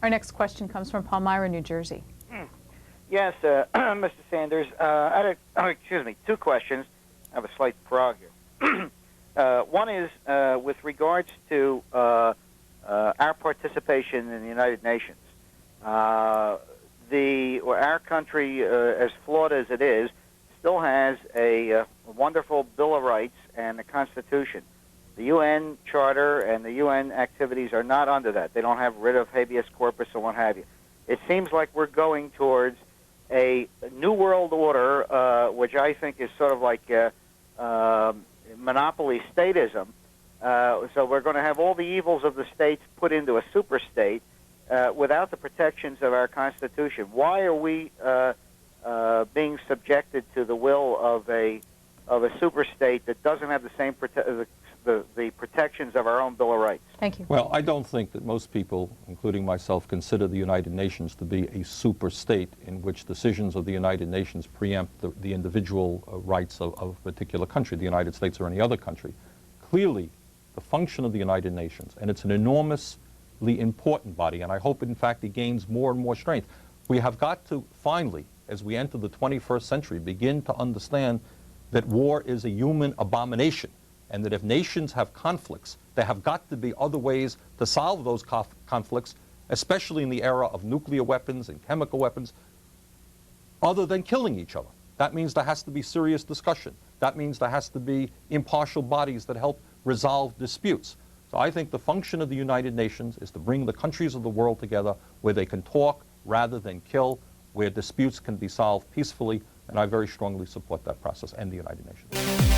Our next question comes from Palmyra, New Jersey. Yes, Mr. Sanders, I had two questions. I have a slight frog here. One is with regards to our participation in the United Nations. Our country, as flawed as it is, still has a wonderful Bill of Rights and a Constitution. The UN Charter and the UN activities are not under that. They don't have writ of habeas corpus or what have you. It seems like we're going towards a new world order, which I think is sort of like monopoly statism. So we're going to have all the evils of the states put into a super state without the protections of our Constitution. Why are we being subjected to the will of a super state that doesn't have the same the protections of our own Bill of Rights? Thank you. Well, I don't think that most people, including myself, consider the United Nations to be a super state in which decisions of the United Nations preempt the individual rights of a particular country, the United States or any other country. Clearly, the function of the United Nations, and it's an enormously important body, and I hope, in fact, it gains more and more strength. We have got to finally, as we enter the 21st century, begin to understand that war is a human abomination, and that if nations have conflicts, there have got to be other ways to solve those conflicts, especially in the era of nuclear weapons and chemical weapons, other than killing each other. That means there has to be serious discussion. That means there has to be impartial bodies that help resolve disputes. So I think the function of the United Nations is to bring the countries of the world together where they can talk rather than kill, where disputes can be solved peacefully, and I very strongly support that process and the United Nations.